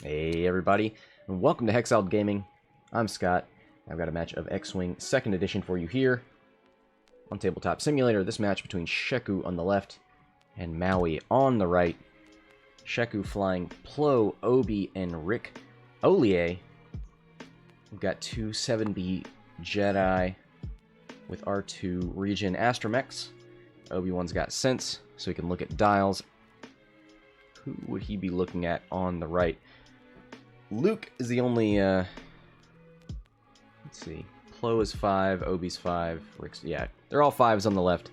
Hey everybody, and welcome to Hexiled Gaming. I'm Scott. I've got a match of X-Wing 2nd Edition for you here on Tabletop Simulator. This match between Shecku on the left and Maui on the right. Shecku flying Plo, Obi, and Rick Olie. We've got two 7B Jedi with R2 regen astromechs. Obi-Wan's got sense, so he can look at dials. Who would he be looking at on the right? Luke is the only, let's see, Plo is 5, Obi's 5, Rick's, yeah, they're all 5s on the left.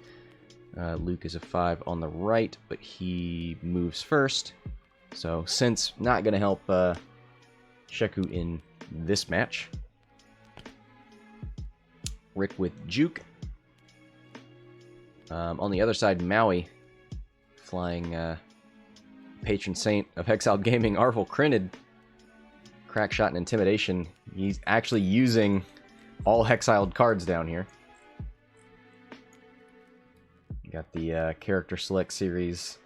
Luke is a 5 on the right, but he moves first. So, sense not going to help Shecku in this match. Rick with Juke. On the other side, Maui flying patron saint of Hexiled Gaming, Arvel Crynyd. Crack shot and intimidation. He's actually using all Hexiled cards down here. You got the character select series,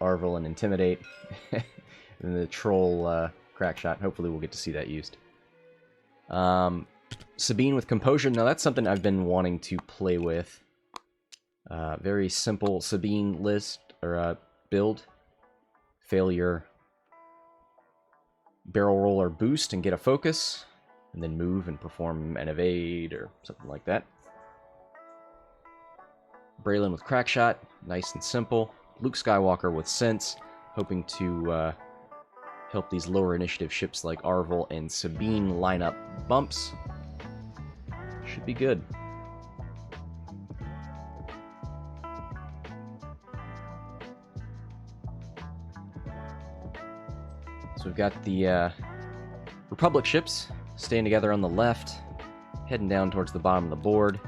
Arvel and Intimidate, and the troll crack shot. Hopefully we'll get to see that used. Sabine with Composure. Now that's something I've been wanting to play with. Very simple Sabine list or build. Failure, barrel roll or boost and get a focus, and then move and perform an evade or something like that. Braylen with crack shot, nice and simple. Luke Skywalker with sense, hoping to help these lower initiative ships like Arvel and Sabine line up bumps. Should be good. So we've got the Republic ships staying together on the left, heading down towards the bottom of the board.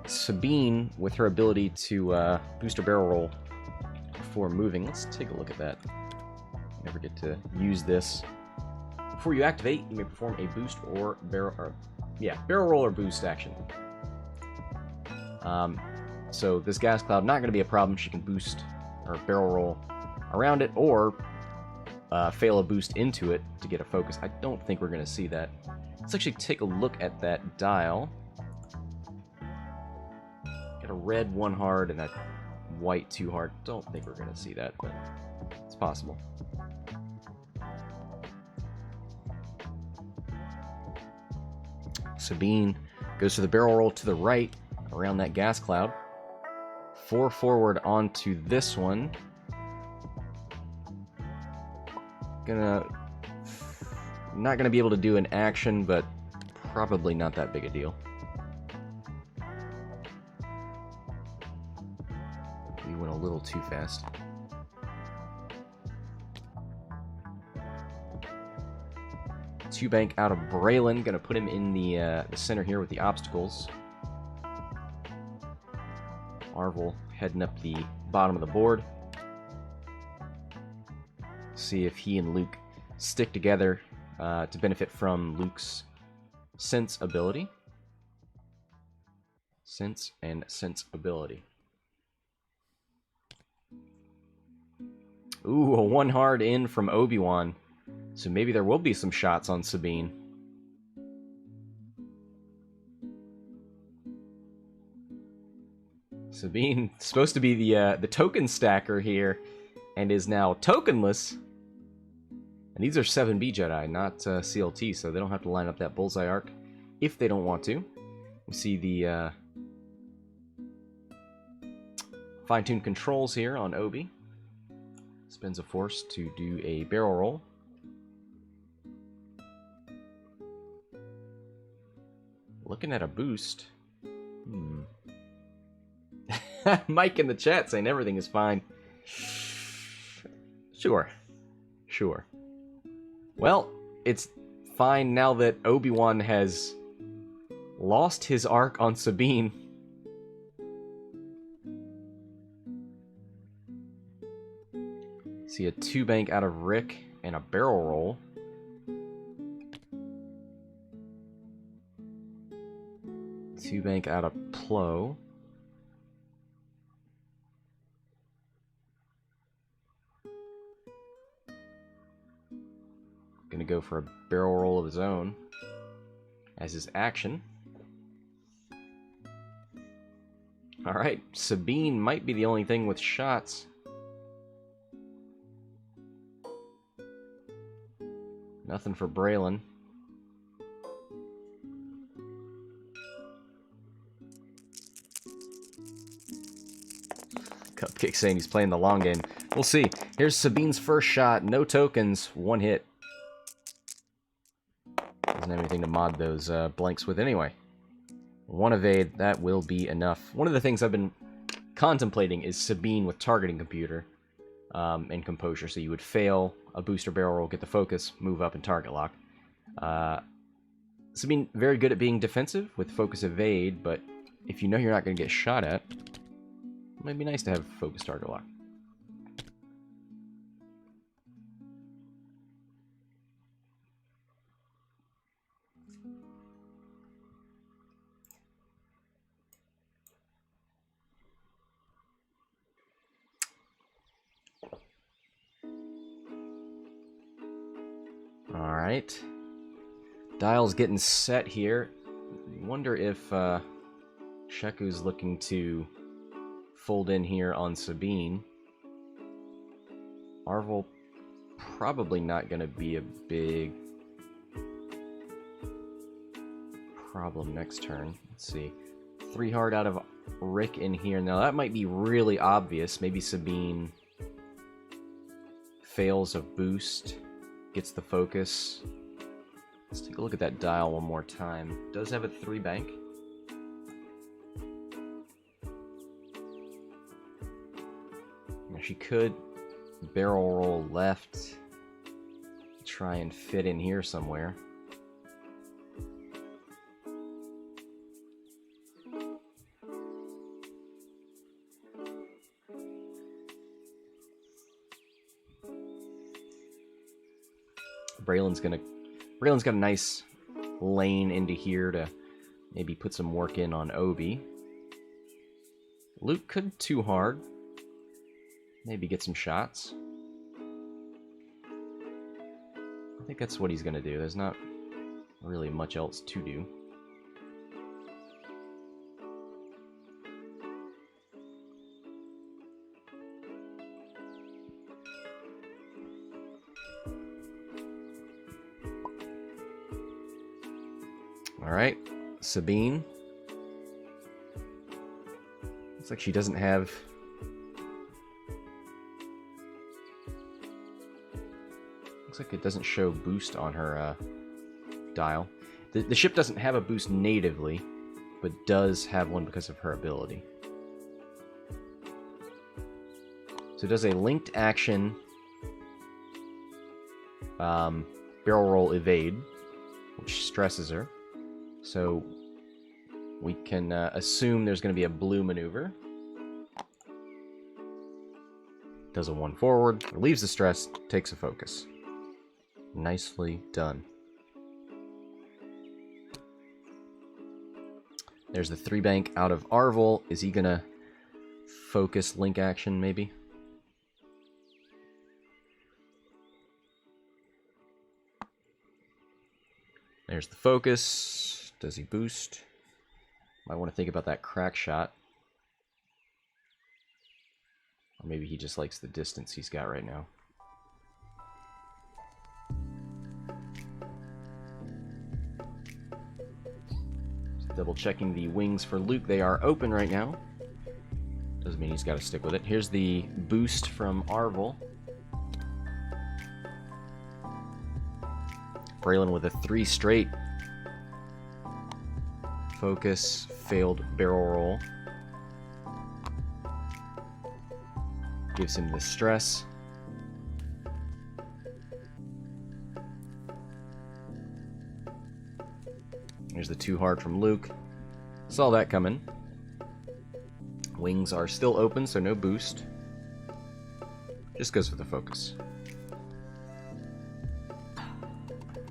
Sabine, with her ability to boost her barrel roll before moving. Let's take a look at that. Never get to use this. Before you activate, you may perform a boost or barrel roll or boost action. So this gas cloud not going to be a problem. She can boost or barrel roll around it, or fail a boost into it to get a focus. I don't think we're going to see that. Let's actually take a look at that dial. Got a red 1 hard and a white 2 hard. Don't think we're going to see that, but it's possible. Sabine goes to the barrel roll to the right around that gas cloud. 4 forward onto this one. Not gonna be able to do an action, but probably not that big a deal. We went a little too fast. Two bank out of Braylen, gonna put him in the center here with the obstacles. Arvel heading up the bottom of the board. See if he and Luke stick together to benefit from Luke's sense ability. Sense and sense ability. Ooh, a 1 hard in from Obi-Wan. So maybe there will be some shots on Sabine. Sabine, supposed to be the token stacker here, and is now tokenless. And these are 7B Jedi, not CLT, so they don't have to line up that bullseye arc if they don't want to. We see the fine-tuned controls here on Obi. Spends a force to do a barrel roll. Looking at a boost. Mike in the chat saying everything is fine. Sure. Well, it's fine now that Obi-Wan has lost his arc on Sabine. See a 2 bank out of Rick and a barrel roll. Two bank out of Plo. Gonna go for a barrel roll of his own as his action. Alright, Sabine might be the only thing with shots. Nothing for Braylen. Cupcake saying he's playing the long game. We'll see. Here's Sabine's first shot. No tokens. One hit. Doesn't have anything to mod those blanks with anyway. One evade. That will be enough. One of the things I've been contemplating is Sabine with targeting computer and composure. So you would fail a booster barrel roll, get the focus, move up, and target lock. Sabine, very good at being defensive with focus evade, but if you know you're not going to get shot at, it might be nice to have focus target lock. Alright. Dial's getting set here. Wonder if Shecku's looking to fold in here on Sabine. Arvel probably not going to be a big problem next turn. Let's see. 3 hard out of Rick in here. Now that might be really obvious. Maybe Sabine fails a boost, gets the focus. Let's take a look at that dial one more time. Does have a 3 bank. Now she could barrel roll left, try and fit in here somewhere. Braylen's got a nice lane into here to maybe put some work in on Obi. Luke could too hard. Maybe get some shots. I think that's what he's going to do. There's not really much else to do. Alright, Sabine. Looks like she doesn't have... Looks like it doesn't show boost on her dial. The ship doesn't have a boost natively, but does have one because of her ability. So it does a linked action barrel roll evade, which stresses her. So we can assume there's going to be a blue maneuver. Does a 1 forward, relieves the stress, takes a focus. Nicely done. There's the 3 bank out of Arvel. Is he going to focus link action maybe? There's the focus. Does he boost? Might want to think about that crack shot. Or maybe he just likes the distance he's got right now. Just double checking the wings for Luke. They are open right now. Doesn't mean he's got to stick with it. Here's the boost from Arvel. Braylen with a 3 straight. Focus, failed barrel roll. Gives him the stress. Here's the 2 hard from Luke. Saw that coming. Wings are still open, so no boost. Just goes for the focus.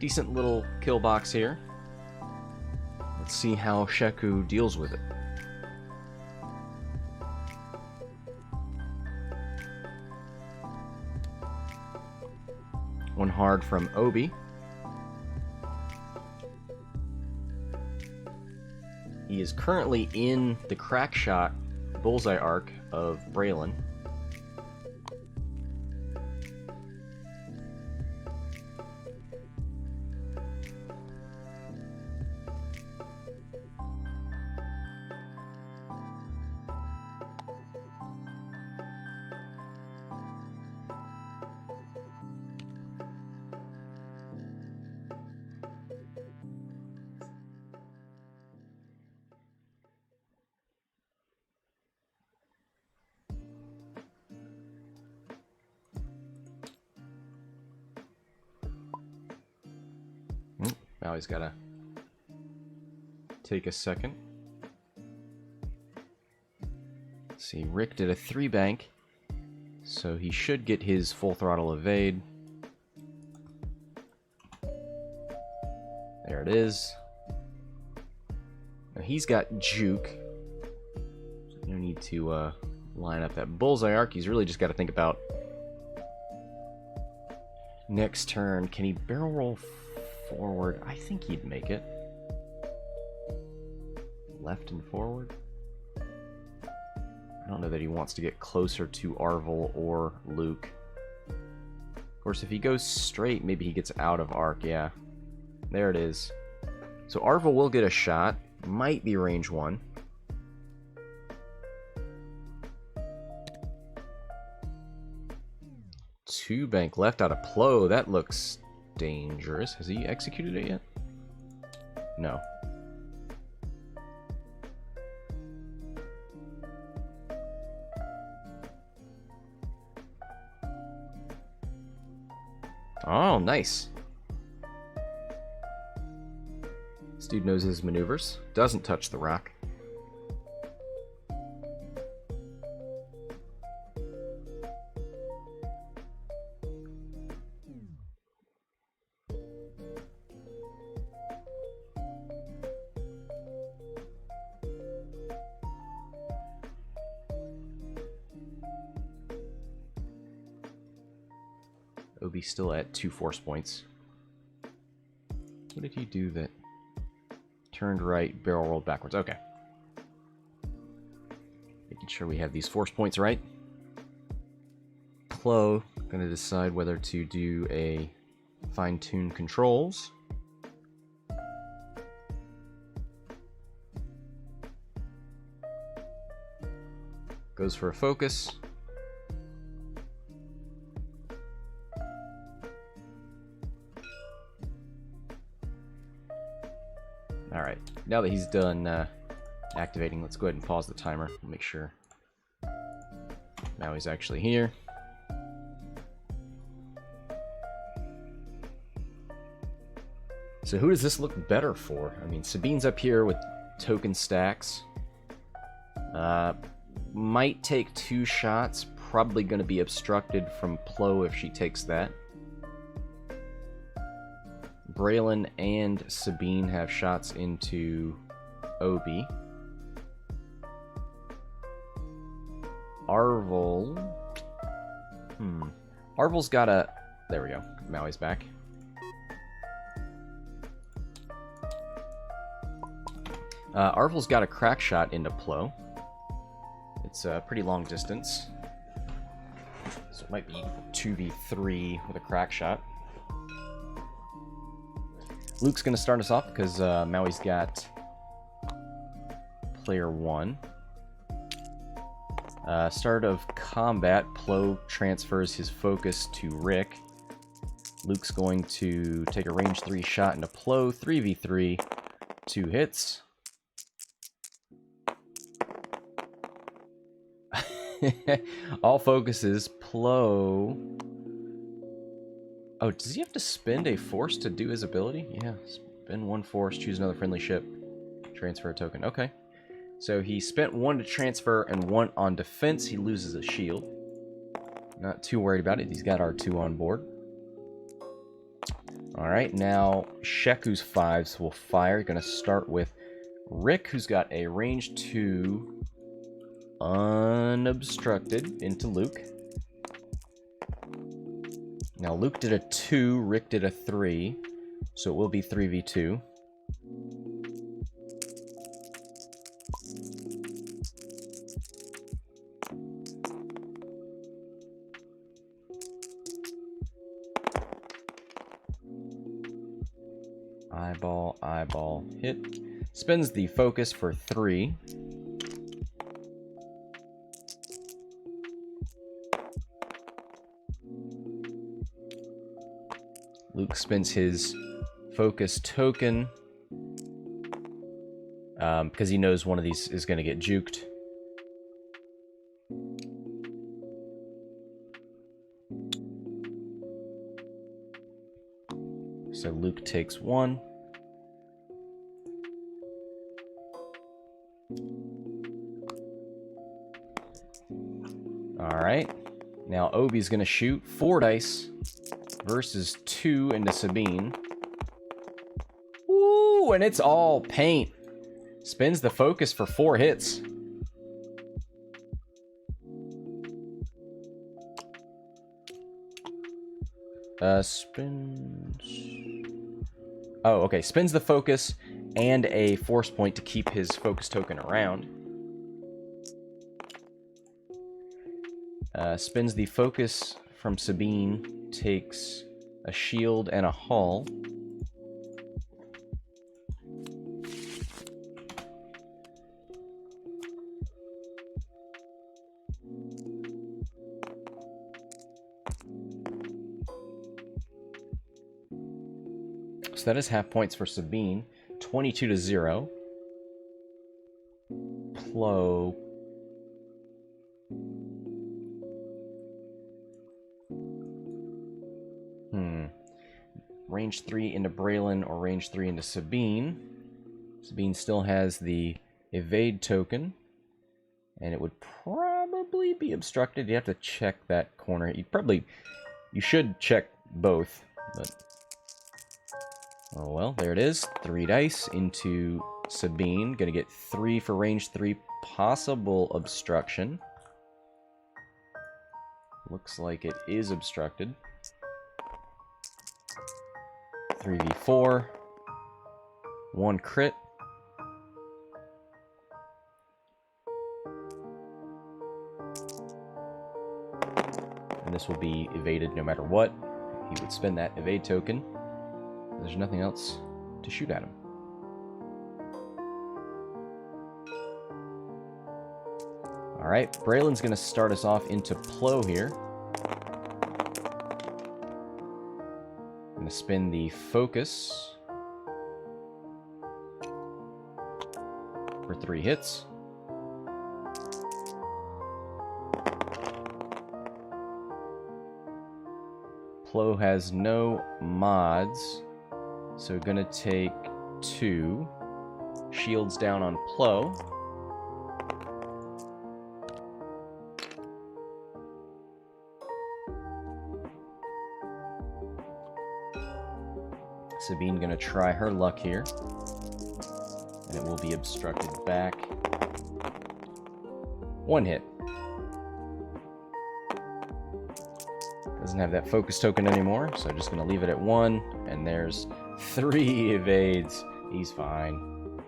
Decent little kill box here. Let's see how Shecku deals with it. One hard from Obi. He is currently in the crack shot bullseye arc of Braylen. Now he's gotta take a second. Let's see, Rick did a 3 bank, so he should get his full throttle evade. There it is. Now he's got juke. So no need to line up that bullseye arc. He's really just got to think about next turn. Can he barrel roll forward? I think he'd make it. Left and forward. I don't know that he wants to get closer to Arvel or Luke. Of course, if he goes straight, maybe he gets out of arc. Yeah, there it is. So Arvel will get a shot. Might be range 1. Two bank left out of Plo. That looks dangerous. Has he executed it yet? No. Oh, nice. This dude knows his maneuvers. Doesn't touch the rock. Obi still at 2 force points. What did he do that turned right, barrel rolled backwards? Okay. Making sure we have these force points right. Plo gonna decide whether to do a fine-tune controls. Goes for a focus. Alright, now that he's done activating, let's go ahead and pause the timer. Make sure Maui's actually here. So who does this look better for? I mean, Sabine's up here with token stacks. Might take 2 shots. Probably going to be obstructed from Plo if she takes that. Braylen and Sabine have shots into Obi. Arvel. Arvel's got a... There we go. Maui's back. Arvel's got a crack shot into Plo. It's a pretty long distance. So it might be 2v3 with a crack shot. Luke's going to start us off because Maui's got player 1. Start of combat, Plo transfers his focus to Rick. Luke's going to take a range 3 shot into Plo, 3v3, 2 hits. All focuses, Plo. Oh, does he have to spend a force to do his ability? Yeah, spend 1 force, choose another friendly ship, transfer a token. Okay. So he spent 1 to transfer and 1 on defense. He loses a shield. Not too worried about it. He's got R2 on board. Alright, now Shecku's 5s will fire. Going to start with Rick, who's got a range 2 unobstructed into Luke. Now Luke did a 2, Rick did a 3, so it will be 3v2. Eyeball, eyeball, hit. Spends the focus for 3. Luke spends his focus token because he knows one of these is going to get juked. So Luke takes 1. Alright. Now Obi's going to shoot 4 dice versus 2 into Sabine. Ooh, and it's all paint. Spins the focus for 4 hits. Spins... Oh, okay. Spins the focus and a force point to keep his focus token around. Spins the focus from Sabine, takes a shield and a hull. So that is half points for Sabine. 22-0. Plo. Range 3 into Braylen or range 3 into Sabine. Sabine still has the evade token. And it would probably be obstructed. You have to check that corner. You should check both. But oh well, there it is. 3 dice into Sabine. Gonna get 3 for range 3. Possible obstruction. Looks like it is obstructed. 3v4. 1 crit. And this will be evaded no matter what. He would spend that evade token. There's nothing else to shoot at him. Alright, Braylen's going to start us off into Plo here. I'm going to spin the focus for 3 hits. Plo has no mods, so gonna take 2. Shields down on Plo. Sabine gonna try her luck here. And it will be obstructed back. 1 hit. Doesn't have that focus token anymore, so I'm just gonna leave it at 1. And there's 3 evades. He's fine.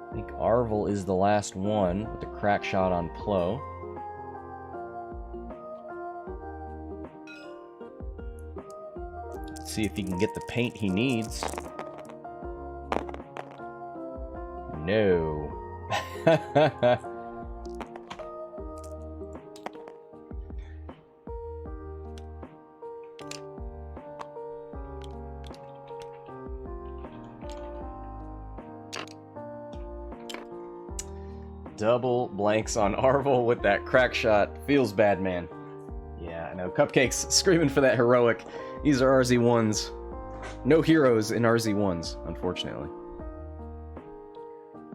I think Arvel is the last one with the crack shot on Plo. See if he can get the paint he needs. No. Double blanks on Arvel with that crack shot. Feels bad, man. Yeah, I know. Cupcake's screaming for that heroic. These are RZ1s. No heroes in RZ1s, unfortunately.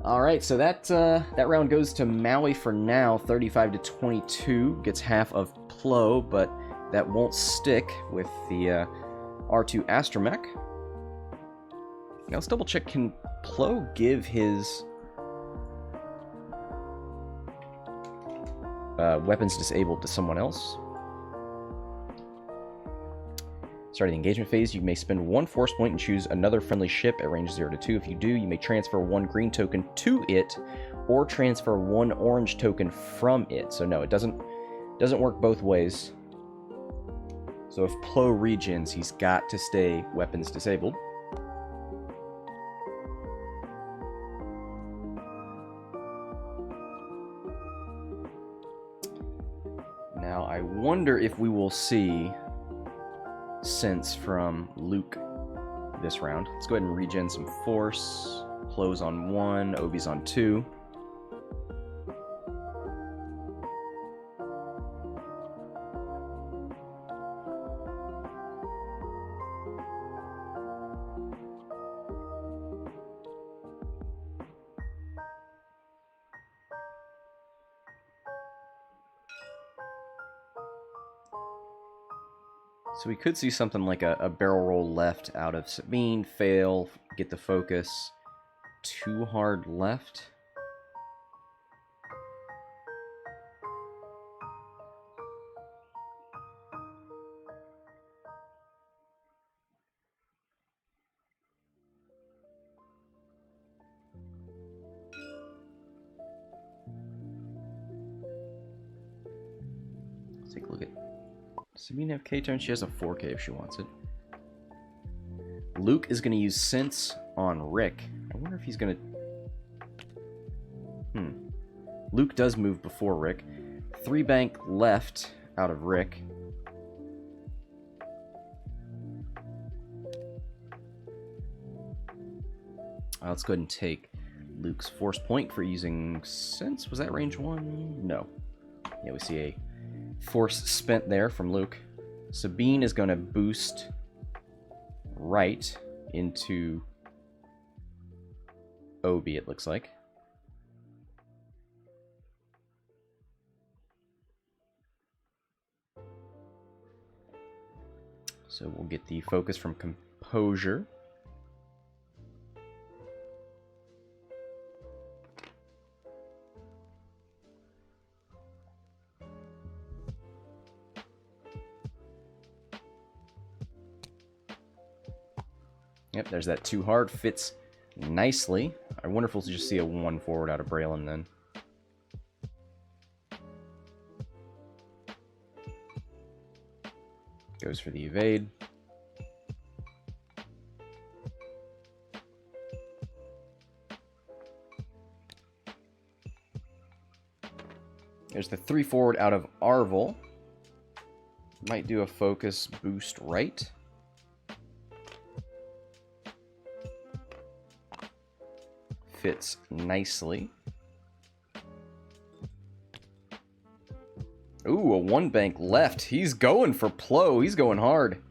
Alright, so that round goes to Maui for now. 35-22. Gets half of Plo, but that won't stick with the R2 Astromech. Now let's double check. Can Plo give his weapons disabled to someone else? Starting the engagement phase, you may spend 1 force point and choose another friendly ship at range 0 to 2. If you do, you may transfer 1 green token to it, or transfer 1 orange token from it. So no, it doesn't work both ways. So if Plo regens, he's got to stay weapons disabled. Now, I wonder if we will see sense from Luke this round. Let's go ahead and regen some force. Plo's on 1, Obi's on 2. So we could see something like a barrel roll left out of Sabine, fail, get the focus. Too hard left. Let's take a look at... Sabine have K-turn? She has a 4K if she wants it. Luke is going to use Sense on Rick. I wonder if he's going to... Luke does move before Rick. 3 bank left out of Rick. Let's go ahead and take Luke's Force Point for using Sense. Was that range 1? No. Yeah, we see a Force spent there from Luke. Sabine is going to boost right into Obi, it looks like. So we'll get the focus from Composure. Yep, there's that 2 hard. Fits nicely. I wonder if we'll just see a 1 forward out of Braylen then. Goes for the evade. There's the 3 forward out of Arvel. Might do a focus boost right. Fits nicely. Ooh, a 1 bank left. He's going for Plo. He's going hard.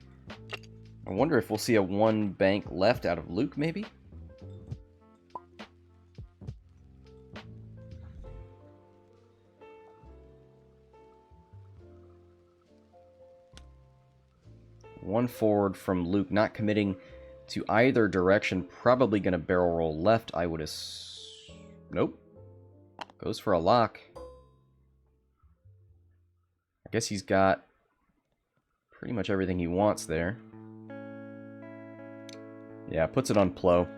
I wonder if we'll see a 1 bank left out of Luke, maybe? One forward from Luke, not committing to either direction. Probably going to barrel roll left, I would assume. Nope. Goes for a lock. I guess he's got pretty much everything he wants there. Yeah, puts it on Plo.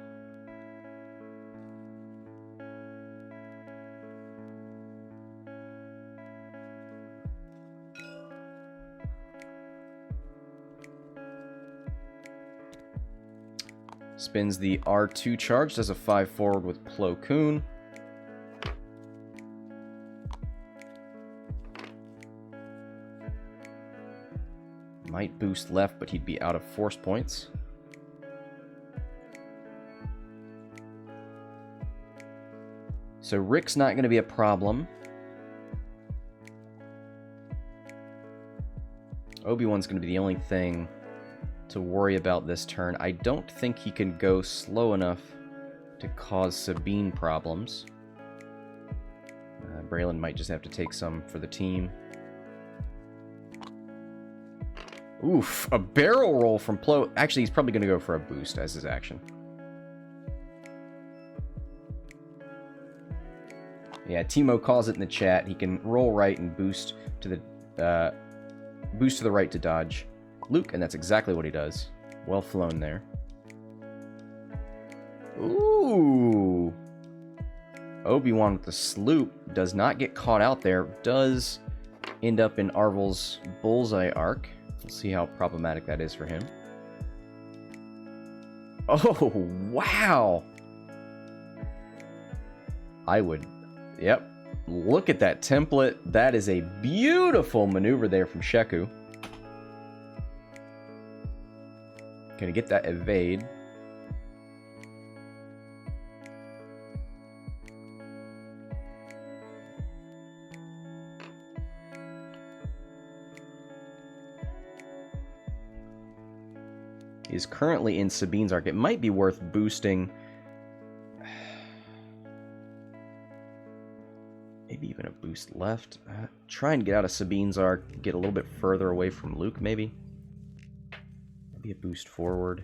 Spins the R2 charge, does a 5 forward with Plo Koon. Might boost left, but he'd be out of force points. So Rick's not going to be a problem. Obi-Wan's going to be the only thing to worry about this turn. I don't think he can go slow enough to cause Sabine problems. Braylen might just have to take some for the team. Oof, a barrel roll from Plo. Actually, he's probably going to go for a boost as his action. Yeah, Timo calls it in the chat. He can roll right and boost to the right to dodge Luke, and that's exactly what he does. Well flown there. Ooh. Obi-Wan with the sloop does not get caught out there. Does end up in Arvel's bullseye arc. We'll see how problematic that is for him. Oh, wow! I would... Yep. Look at that template. That is a beautiful maneuver there from Shecku. Gonna get that evade. Is currently in Sabine's arc. It might be worth boosting. Maybe even a boost left. Try and get out of Sabine's arc. Get a little bit further away from Luke, maybe. Maybe a boost forward.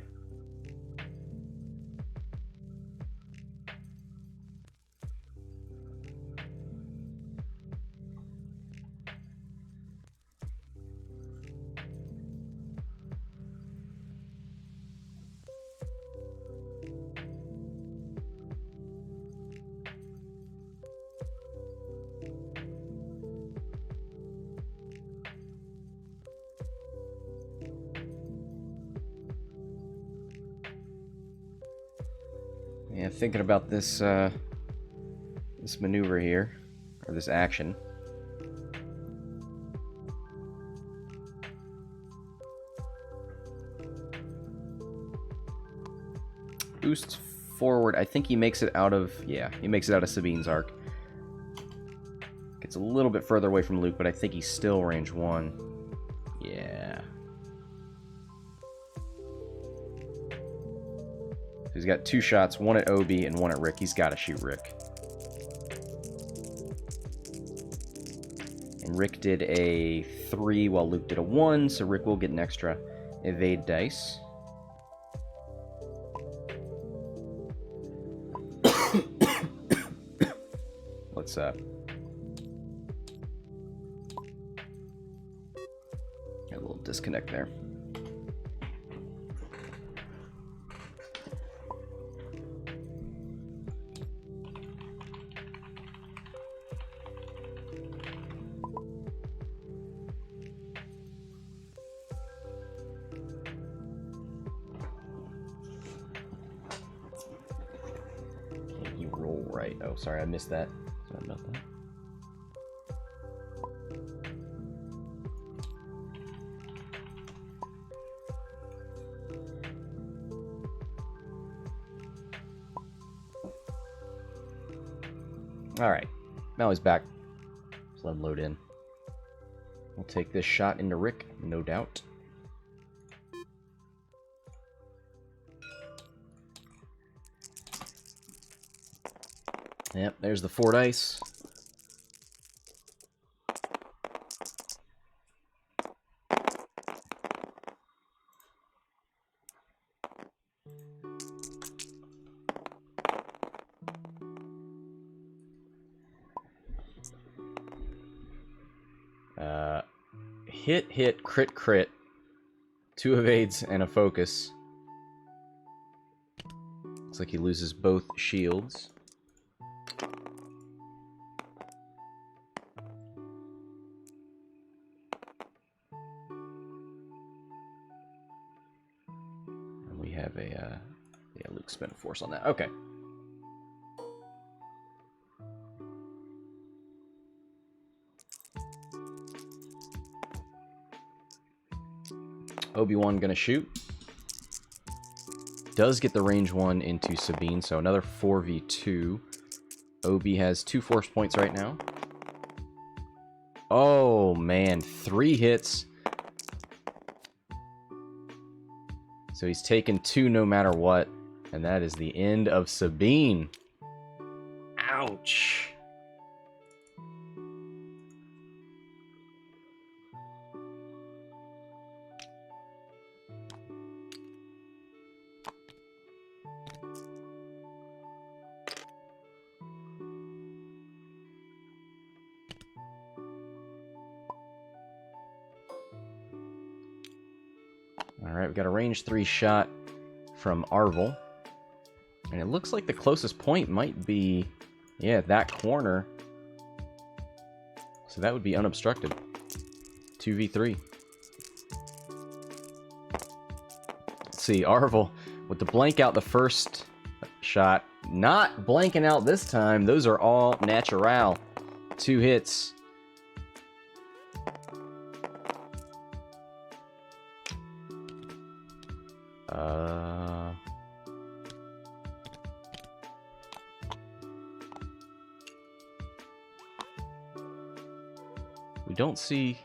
Yeah, thinking about this this maneuver here, or this action. Boosts forward. I think he makes it out of, yeah, he makes it out of Sabine's arc. Gets a little bit further away from Luke, but I think he's still range 1. Yeah. He's got 2 shots, one at Obi and one at Rick. He's got to shoot Rick. And Rick did a 3 while Luke did a 1, so Rick will get an extra evade dice. Let's got a little disconnect there. Right. Oh, sorry, I missed that. Sorry about that. Alright. Maui's back. Just let him load in. We'll take this shot into Rick, no doubt. Yep, there's the 4 dice. Hit, crit. 2 evades and a focus. Looks like he loses both shields. Have a, yeah, Luke spent force on that. Okay. Obi-Wan gonna shoot. Does get the range 1 into Sabine, so another 4v2. Obi has 2 force points right now. Oh, man. 3 hits. So he's taken 2 no matter what. And that is the end of Sabine. Ouch. Alright, we've got a range 3 shot from Arvel. And it looks like the closest point might be, yeah, that corner. So that would be unobstructed. 2v3. see. Arvel with the blank out the first shot. Not blanking out this time. Those are all natural. 2 hits. We don't see...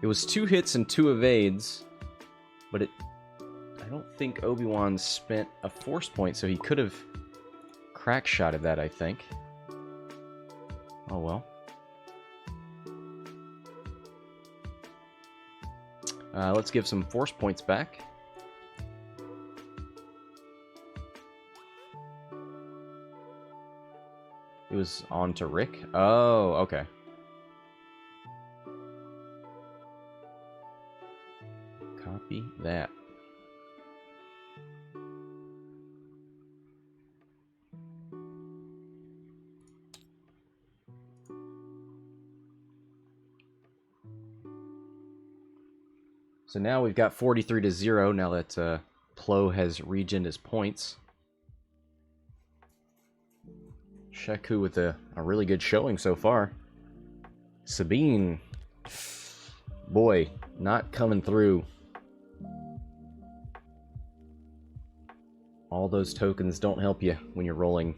It was 2 hits and 2 evades, but I don't think Obi-Wan spent a force point, so he could have crack-shotted that, I think. Oh well. Let's give some force points back. It was on to Rick? Oh, okay. Copy that. So now we've got 43-0 now that Plo has regened his points. Shecku with a really good showing so far. Sabine, boy, not coming through. All those tokens don't help you when you're rolling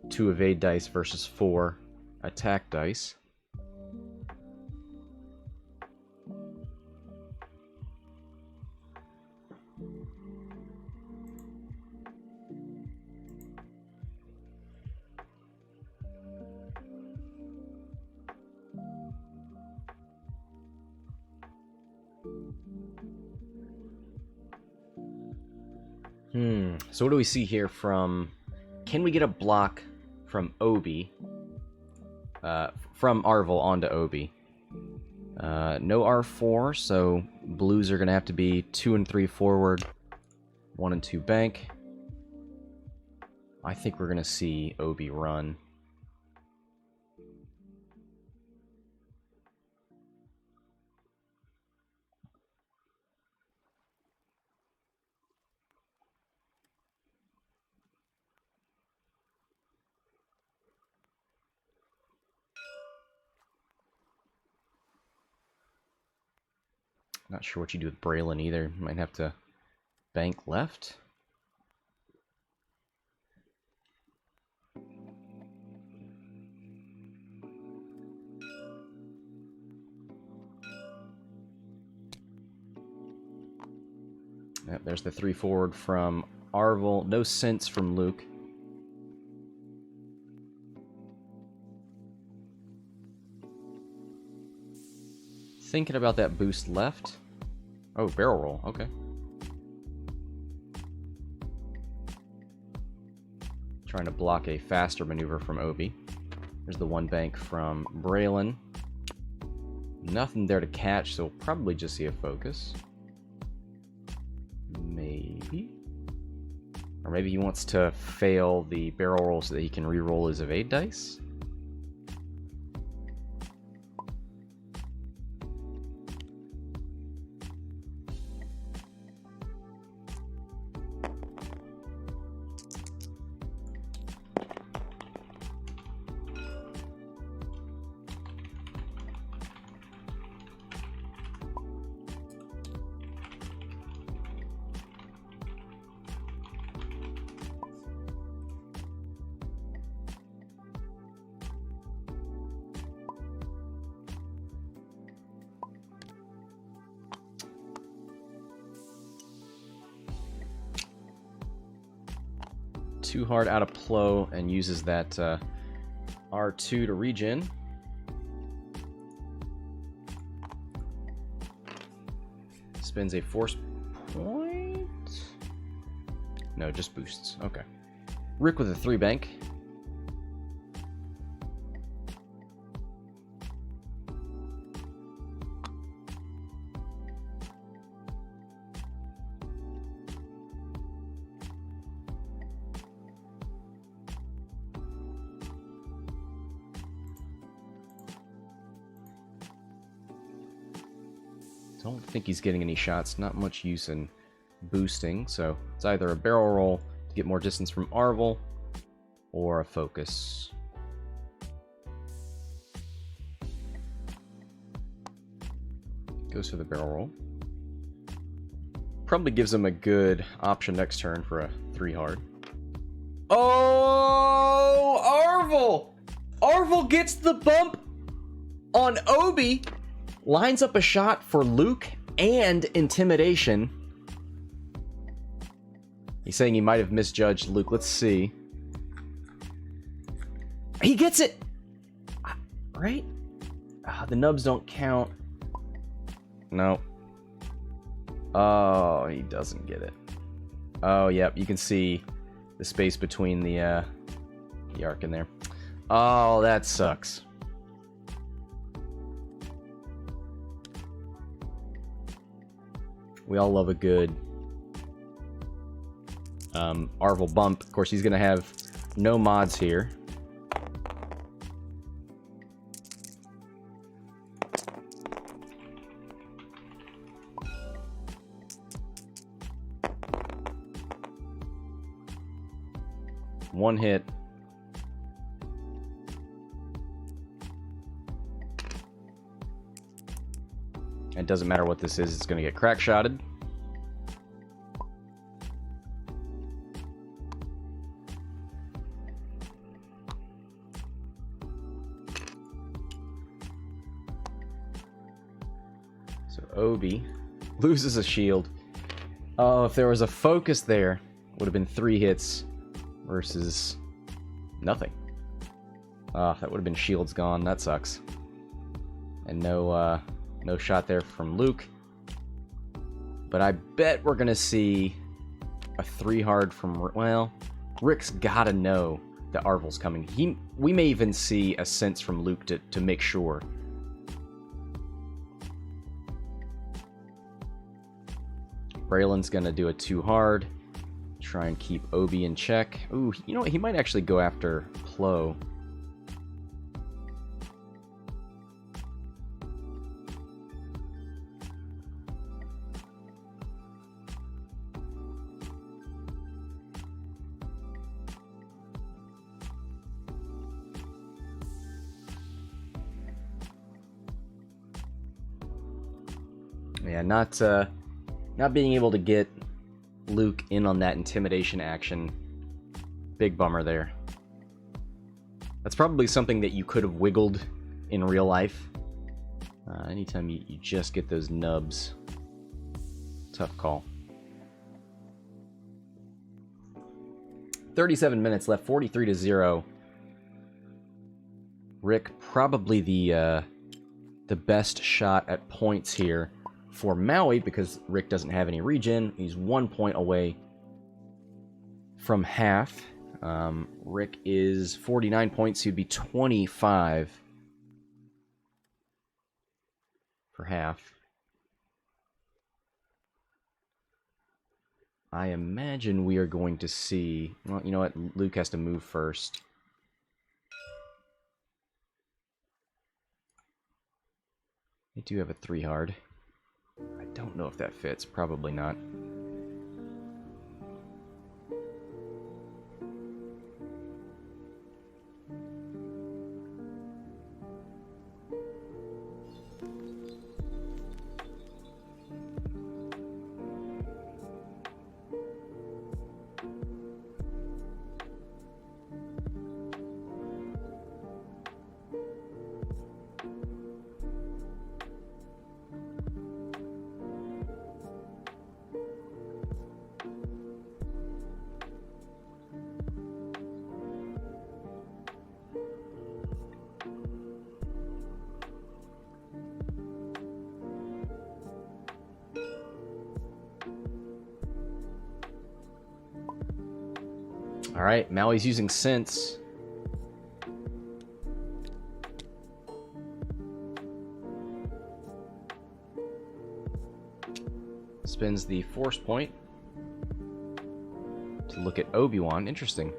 2 evade dice versus 4 attack dice. So what do we see here from... Can we get a block from Obi? From Arvel onto Obi. No R4, so blues are going to have to be 2 and 3 forward, 1 and 2 bank. I think we're going to see Obi run. Not sure what you do with Braylen either. Might have to bank left. Yep, there's the 3 forward from Arvel. No sense from Luke. Thinking about that boost left. Oh, barrel roll. Okay. Trying to block a faster maneuver from Obi. There's the 1 bank from Braylen. Nothing there to catch, so we'll probably just see a focus. Maybe. Or maybe he wants to fail the barrel roll so that he can re-roll his evade dice. Too hard out of Plo and uses that R2 to regen. Spends a force point? No, just boosts. Okay. Rick with a 3 bank. Don't think he's getting any shots. Not much use in boosting, so it's either a barrel roll to get more distance from Arvel, or a focus. Goes for the barrel roll. Probably gives him a good option next turn for a 3 hard. Oh, Arvel! Arvel gets the bump on Obi, lines up a shot for Luke and intimidation. He's saying he might have misjudged Luke. Let's see. He gets it! Right? The nubs don't count. No. Oh, he doesn't get it. Oh, yep, you can see the space between the arc in there. Oh, that sucks. We all love a good Arvel bump. Of course, he's going to have no mods here. One hit. It doesn't matter what this is, it's going to get crack-shotted. So Obi loses a shield. Oh, if there was a focus there, would have been 3 hits versus nothing. That would have been shields gone. That sucks. And no shot there from Luke. But I bet we're gonna see a 3 hard from... Well, Rick's gotta know that Arvel's coming. We may even see a sense from Luke to make sure. Braylen's gonna do a 2 hard. Try and keep Obi in check. Ooh, you know what? He might actually go after Plo. Yeah, not being able to get Luke in on that intimidation action. Big bummer there. That's probably something that you could have wiggled in real life. Anytime you just get those nubs. Tough call. 37 minutes left, 43-0. Rick probably the best shot at points here for Maui, because Rick doesn't have any regen. He's 1 point away from half. Rick is 49 points. He'd be 25 for half. I imagine we are going to see... Well, you know what? Luke has to move first. They do have a 3 hard. I don't know if that fits. Probably not. Alright, Maui's using Sense. Spends the Force Point to look at Obi-Wan. Interesting.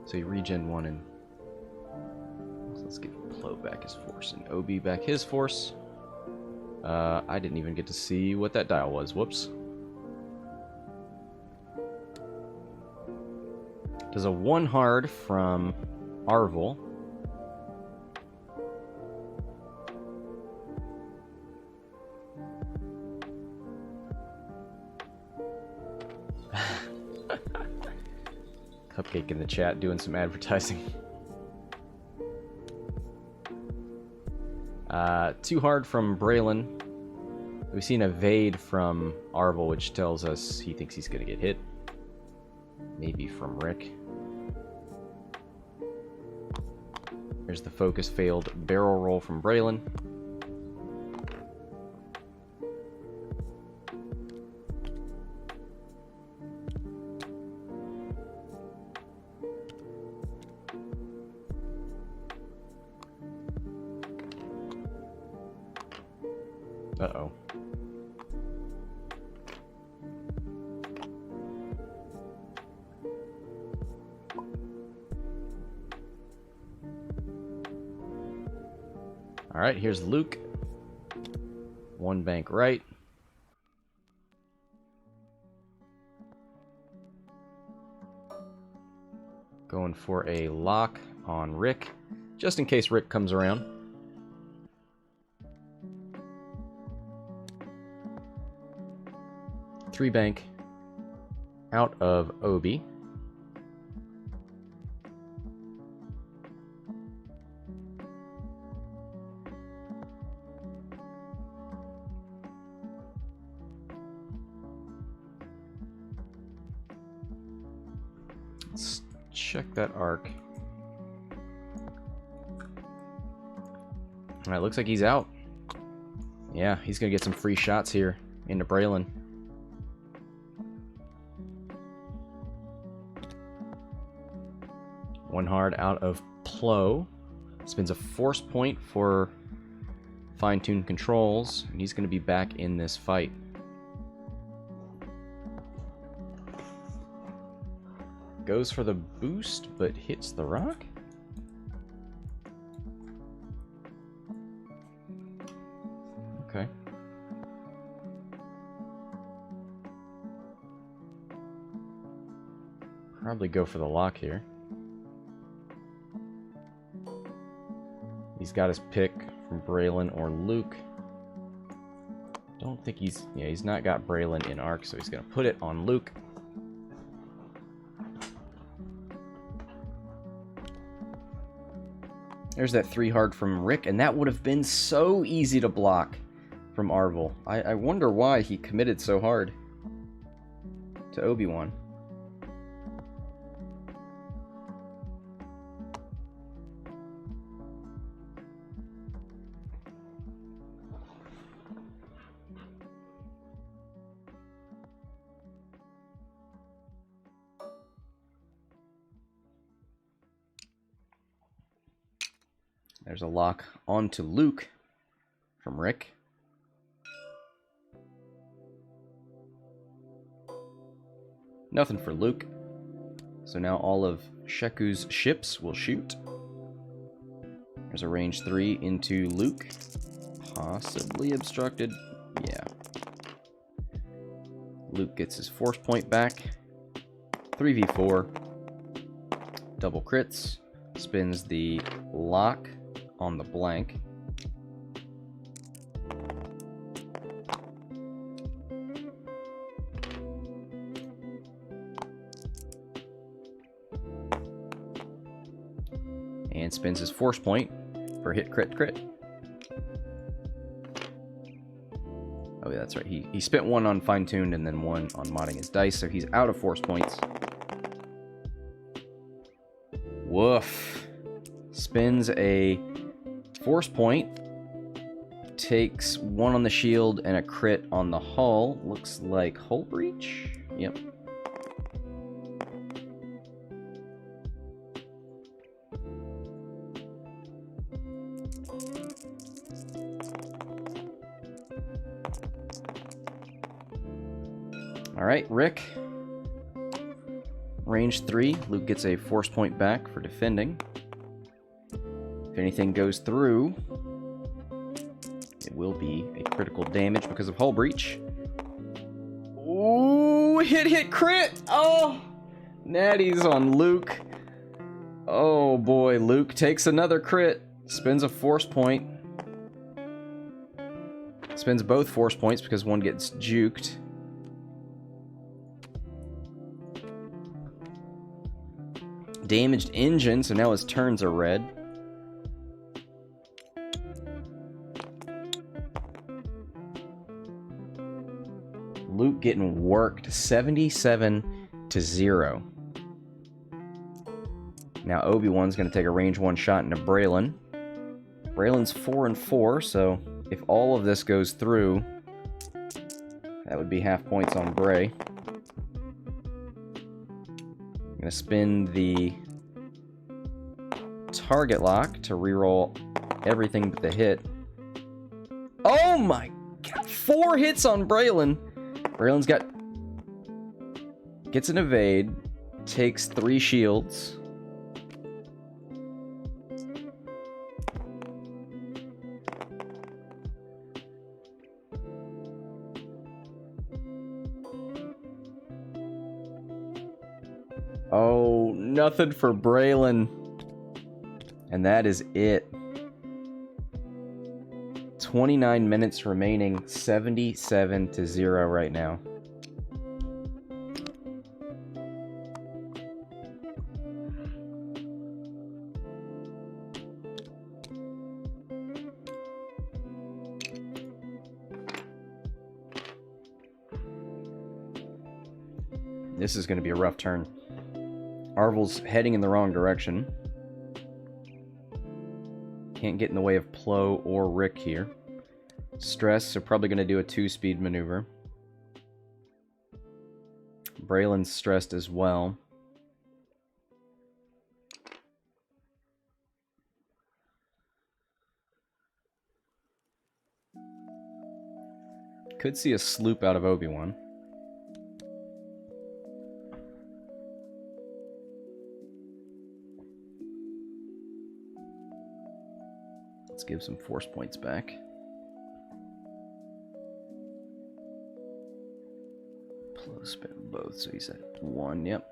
So he regen 1 and... Let's give Plo back his Force and Obi back his Force. I didn't even get to see what that dial was. Whoops. Does a 1 hard from Arvel. Cupcake in the chat doing some advertising. 2 hard from Braylen. We've seen a Evade from Arvel, which tells us he thinks he's going to get hit. Maybe from Rick. There's the focus failed barrel roll from Braylen. Uh-oh. Alright, here's Luke. 1 bank right. Going for a lock on Rick, just in case Rick comes around. Three bank out of Obi. Let's check that arc. Alright, looks like he's out. Yeah, he's gonna get some free shots here into Braylen. One hard out of Plo. Spins a force point for fine-tuned controls, and he's going to be back in this fight. Goes for the boost, but hits the rock? Okay. Probably go for the lock here. He's got his pick from Braylen or Luke. Don't think he's... Yeah, he's not got Braylen in arc, so he's going to put it on Luke. There's that 3 hard from Rick, and that would have been so easy to block from Arvel. I wonder why he committed so hard to Obi-Wan. There's a lock onto Luke from Rick. Nothing for Luke. So now all of Shecku's ships will shoot. There's a range 3 into Luke. Possibly obstructed. Yeah. Luke gets his force point back. 3v4. Double crits. Spins the lock on the blank. And spins his force point for hit crit crit. Oh yeah, that's right. He spent 1 on fine-tuned and then 1 on modding his dice, so he's out of force points. Woof. Spins a force point, takes 1 on the shield and a crit on the hull. Looks like hull breach. Yep. Alright, Rick. Range 3. Luke gets a force point back for defending. If anything goes through, it will be a critical damage because of hull breach. Ooh, hit crit! Oh! Natties on Luke. Oh boy, Luke takes another crit. Spends a force point. Spends both force points because one gets juked. Damaged engine, so now his turns are red. Luke getting worked 77-0. Now Obi-Wan's going to take a range 1 shot into Braylen. Braylen's 4-4, so if all of this goes through, that would be half points on Bray. I'm going to spin the target lock to reroll everything but the hit. Oh my god! 4 hits on Braylen! Braylen's gets an evade, takes 3 shields. Oh, nothing for Braylen. And that is it. 29 minutes remaining, 77-0 right now. This is going to be a rough turn. Arvel's heading in the wrong direction. Can't get in the way of Plo or Rick here. Stress, so probably going to do a 2-speed maneuver. Braylen's stressed as well. Could see a sloop out of Obi-Wan. Let's give some force points back. Plo spin both, so he's at 1, yep.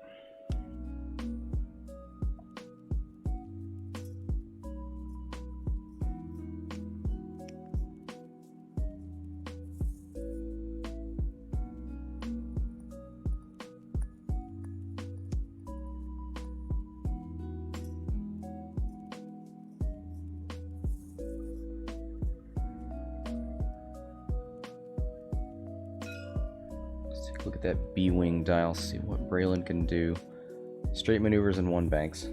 Look at that B-wing dial, see what Braylen can do. Straight maneuvers and 1 banks.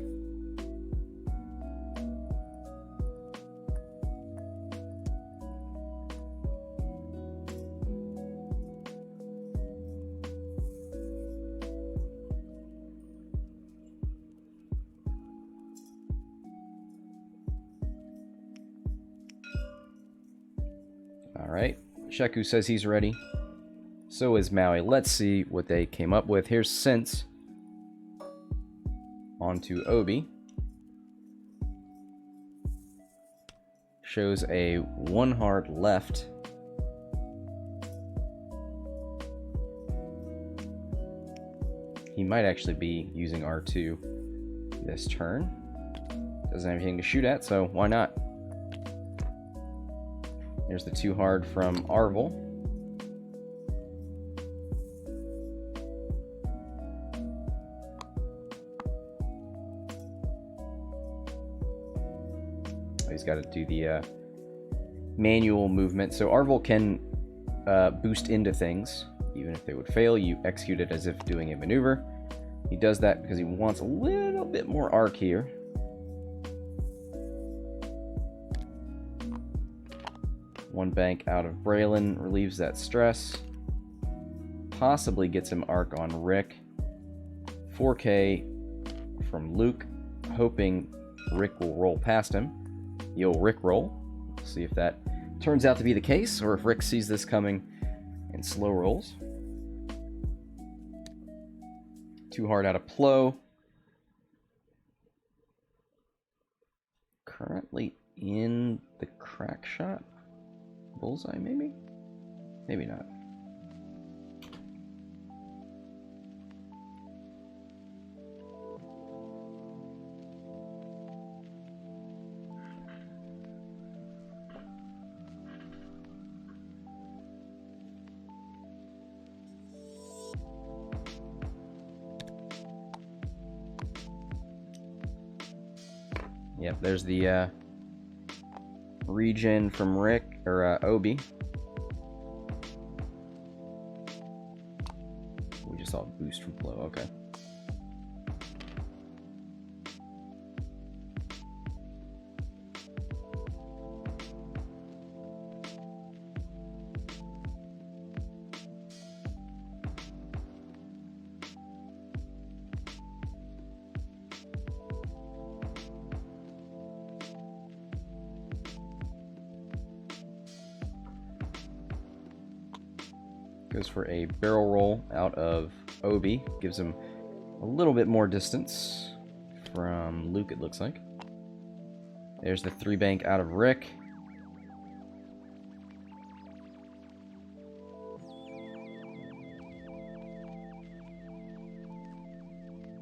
Alright, Shecku says he's ready. So is Maui. Let's see what they came up with. Here's Sense. Onto Obi. Shows a 1 hard left. He might actually be using R2 this turn. Doesn't have anything to shoot at, so why not? Here's the 2 hard from Arvel. He's got to do the manual movement. So Arvel can boost into things. Even if they would fail, you execute it as if doing a maneuver. He does that because he wants a little bit more arc here. One bank out of Braylen relieves that stress. Possibly gets him arc on Rick. 4K from Luke, hoping Rick will roll past him. You'll Rick roll. See if that turns out to be the case, or if Rick sees this coming and slow rolls. 2 hard out of Plo. Currently in the crack shot. Bullseye, maybe? Maybe not. Yep, there's the regen from Rick, or Obi. We just saw a boost from Flow, okay. Goes for a barrel roll out of Obi. Gives him a little bit more distance from Luke, it looks like. There's the 3-bank out of Rick.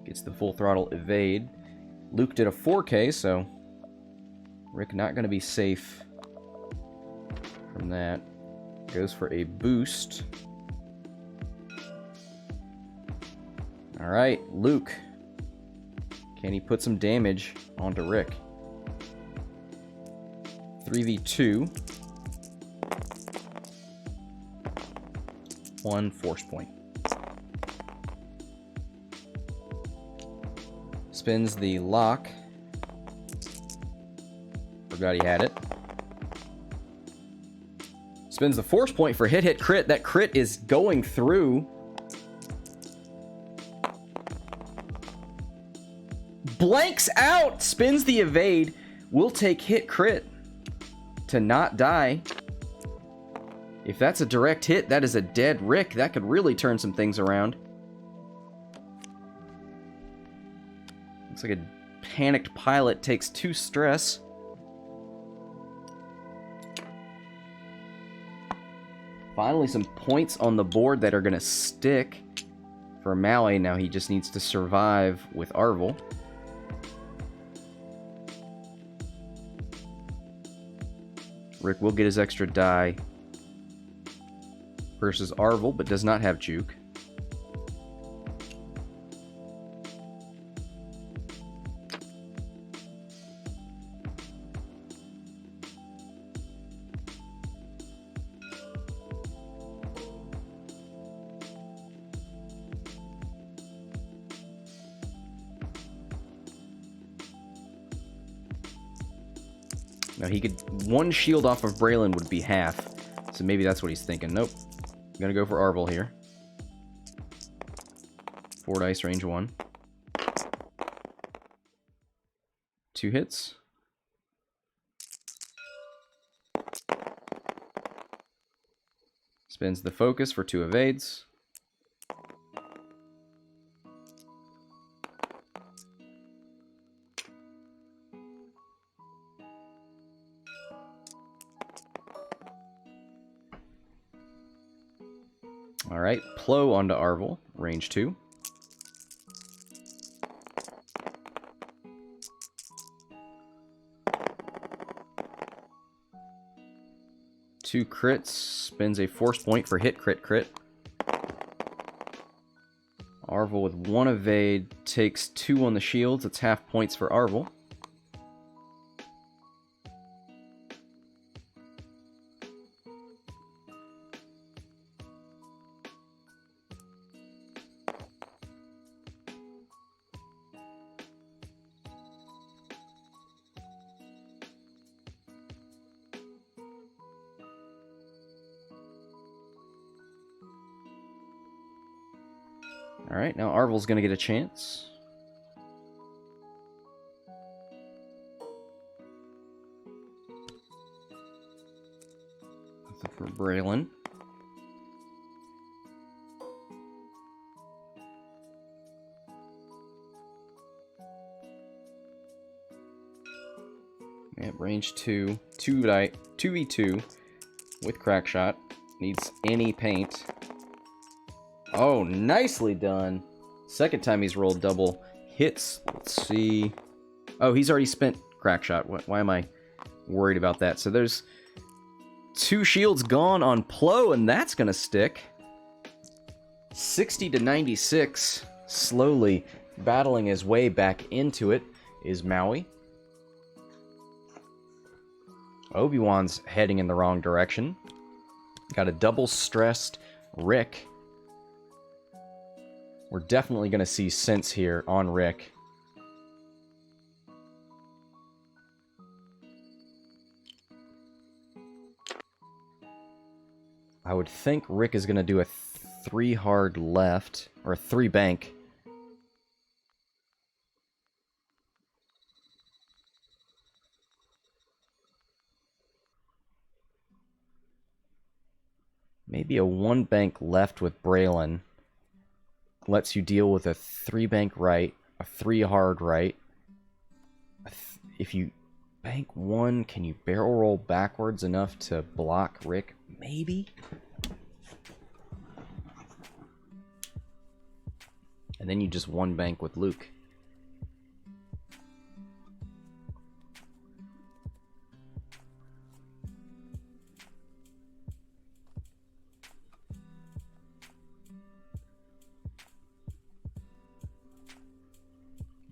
Gets the full throttle evade. Luke did a 4K, so Rick not going to be safe from that. Goes for a boost. Alright, Luke. Can he put some damage onto Rick? 3v2. 1 force point. Spins the lock. Forgot he had it. Spins the force point for hit, crit. That crit is going through. Blanks out! Spins the evade. Will take hit, crit to not die. If that's a direct hit, that is a dead Rick. That could really turn some things around. Looks like a panicked pilot takes 2 stress. Finally, some points on the board that are going to stick for Maui. Now he just needs to survive with Arvel. Rick will get his extra die versus Arvel, but does not have juke. Now he could, 1 shield off of Braylen would be half, so maybe that's what he's thinking. Nope. I'm gonna go for Arvel here. 4 dice, range 1. 2 hits. Spins the focus for 2 evades. Alright, Plow onto Arvel, range 2. Two crits, spins a force point for hit, crit. Arvel with 1 evade takes 2 on the shields. It's half points for Arvel. Alright, now Arvel's gonna get a chance. For Braylen. Yep, range 2. 2v2 with crack shot. Needs any paint. Oh, nicely done. Second time he's rolled double hits. Let's see. Oh, he's already spent crack shot. Why am I worried about that? So there's 2 shields gone on Plow, and that's going to stick. 60 to 96. Slowly battling his way back into it is Maui. Obi-Wan's heading in the wrong direction. Got a double stressed Rick. We're definitely going to see sense here on Rick. I would think Rick is going to do a 3 hard left, or a 3 bank. Maybe a 1 bank left with Braylen. Lets you deal with a 3 bank right, a 3 hard right. If you bank 1, can you barrel roll backwards enough to block Rick? Maybe? And then you just 1 bank with Luke.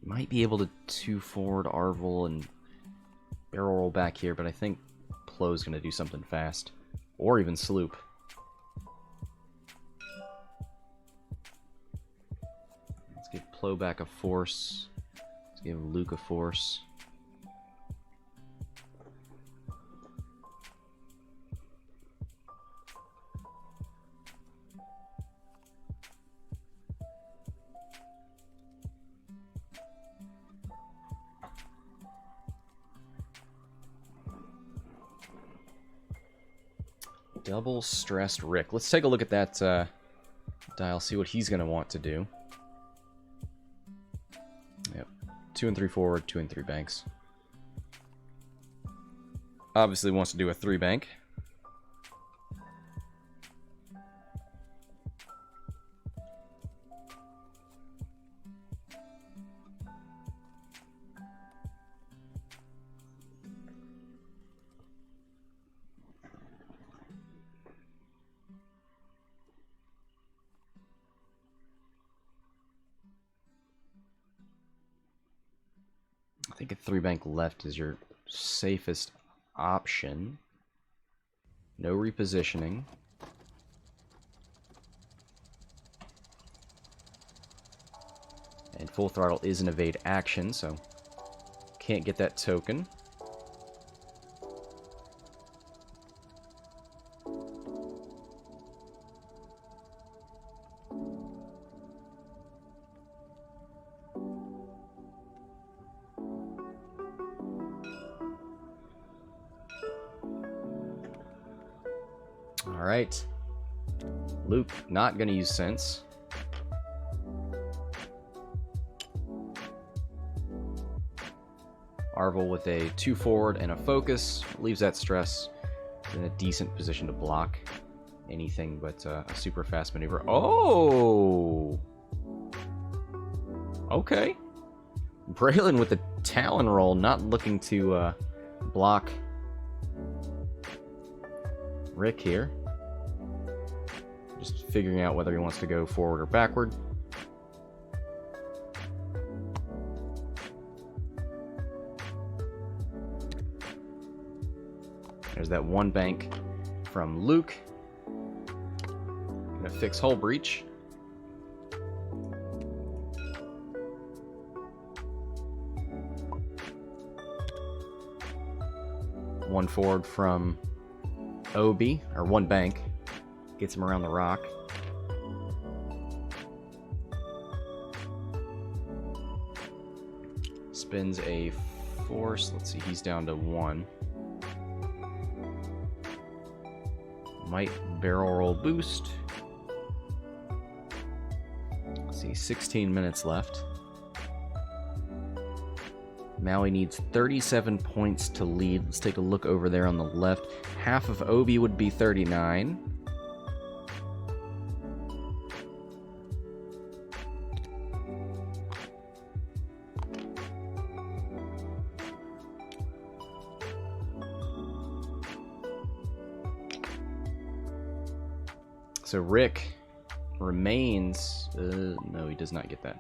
Might be able to 2 forward Arvel and barrel roll back here, but I think Plo's going to do something fast. Or even sloop. Let's give Plo back a force. Let's give Luke a force. Double stressed Rick. Let's take a look at that dial, see what he's going to want to do. Yep. 2 and 3 forward, 2 and 3 banks. Obviously wants to do a 3 bank. I think a 3 bank left is your safest option. No repositioning. And full throttle is an evade action, so can't get that token. Alright. Luke not going to use sense. Arvel with a 2 forward and a focus. Leaves that stress in a decent position to block anything but a super fast maneuver. Oh! Okay. Braylen with the Talon roll, not looking to block Rick here. Just figuring out whether he wants to go forward or backward. There's that 1 bank from Luke. Gonna fix hull breach. One forward from Obi, or 1 bank. Gets him around the rock. Spins a force. Let's see, he's down to 1. Might barrel roll boost. Let's see, 16 minutes left. Maui needs 37 points to lead. Let's take a look over there on the left. Half of Obi would be 39. So Rick remains... no, he does not get that.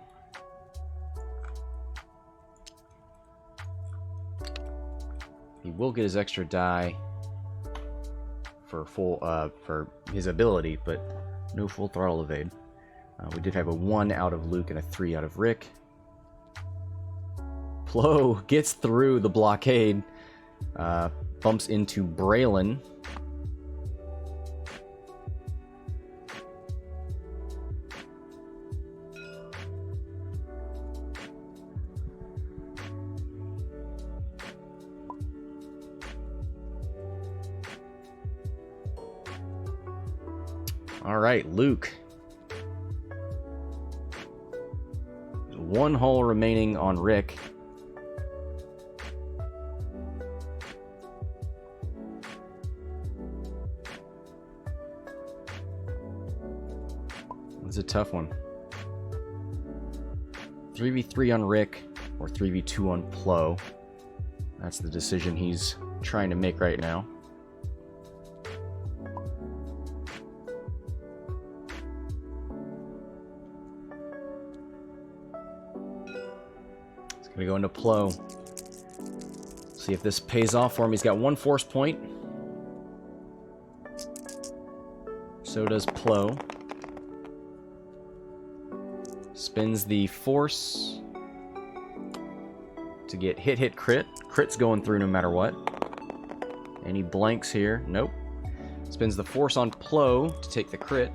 He He will get his extra die for for his ability, but no full throttle evade. We did have a 1 out of Luke and a 3 out of Rick. Plo gets through the blockade, bumps into Braylen. All right, Luke. There's 1 hull remaining on Rick. It's a tough one. 3v3 on Rick or 3v2 on Plo. That's the decision he's trying to make right now. It's gonna go into Plo. See if this pays off for him. He's got 1 force point. So does Plo. Spins the force to get hit, crit. Crit's going through no matter what. Any blanks here? Nope. Spins the force on Plo to take the crit.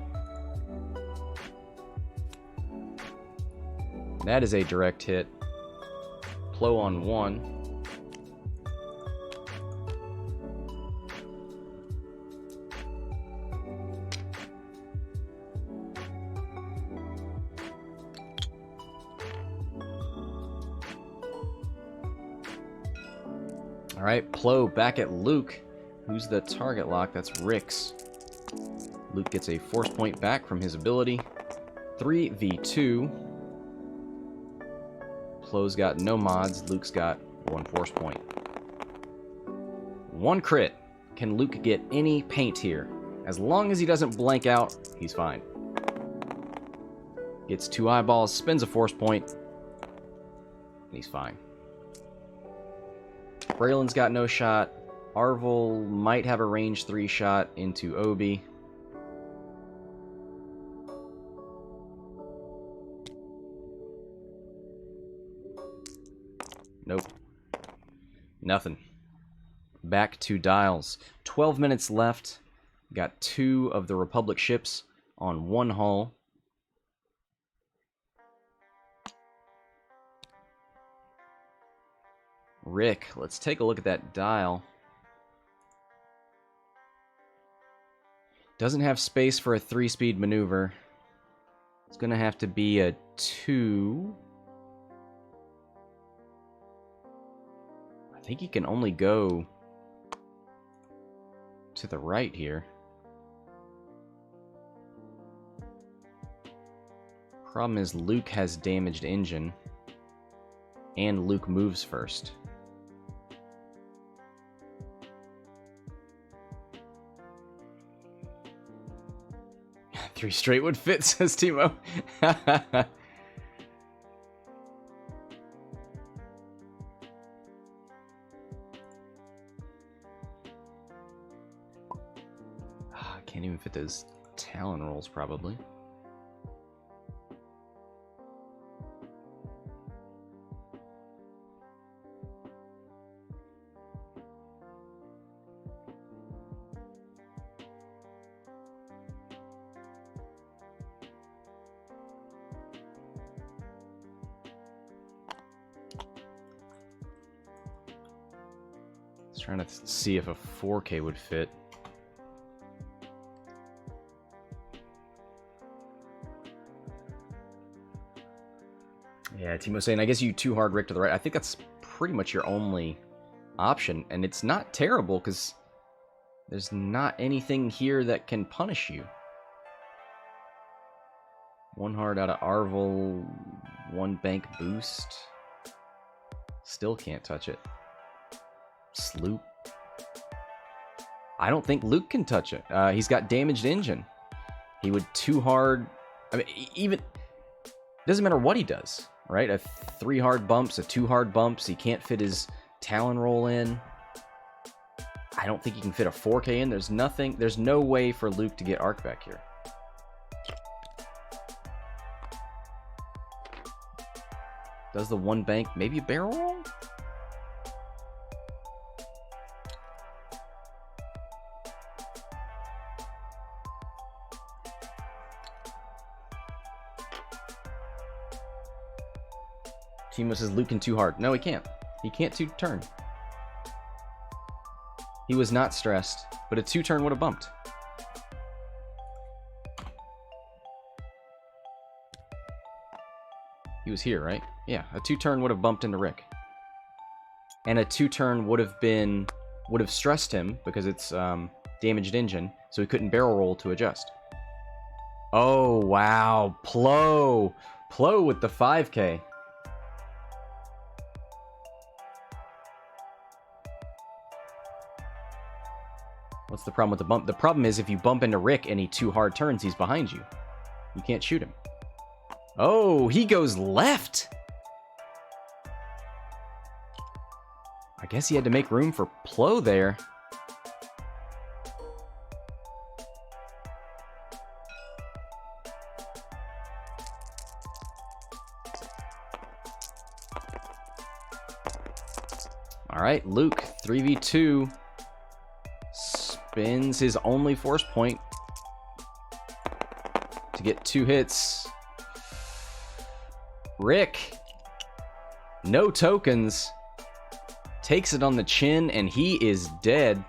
That is a direct hit. Plo on 1. Alright, Plo back at Luke. Who's the target lock? That's Rick's. Luke gets a force point back from his ability. 3v2. Plo's got no mods. Luke's got 1 force point. 1 crit. Can Luke get any paint here? As long as he doesn't blank out, he's fine. Gets 2 eyeballs, spins a force point, and he's fine. Braylen's got no shot. Arvel might have a range 3 shot into Obi. Nope. Nothing. Back to dials. 12 minutes left. Got 2 of the Republic ships on 1 hull. Rick, let's take a look at that dial. Doesn't have space for a 3-speed maneuver. It's going to have to be a 2. I think he can only go to the right here. Problem is Luke has damaged engine. And Luke moves first. 3 straight would fit, says Timo. Can't even fit those Talon rolls, probably. Trying to see if a 4K would fit. Yeah, Timo's saying, I guess you 2 hard Rick to the right. I think that's pretty much your only option, and it's not terrible because there's not anything here that can punish you. 1 hard out of Arvel, 1 bank boost. Still can't touch it. Sloop. I don't think Luke can touch it. He's got damaged engine. He would 2 hard. I mean, even doesn't matter what he does, right? A 3 hard bumps, a 2 hard bumps. He can't fit his Talon roll in. I don't think he can fit a 4K in. There's no way for Luke to get arc back here. Does the one bank maybe a barrel roll? Timo says Luke can too hard. No, he can't. He can't two-turn. He was not stressed, but a two-turn would have bumped. He was here, right? Yeah, a two-turn would have bumped into Rick. And a two-turn would have stressed him because it's damaged engine, so he couldn't barrel roll to adjust. Oh, wow. Plo with the 5K. What's the problem with the bump? The problem is if you bump into Rick and he two hard turns, he's behind you. You can't shoot him. Oh, he goes left. I guess he had to make room for Plo there. All right, Luke, 3v2. Spins his only force point to get 2 hits. Rick, no tokens, takes it on the chin, and he is dead.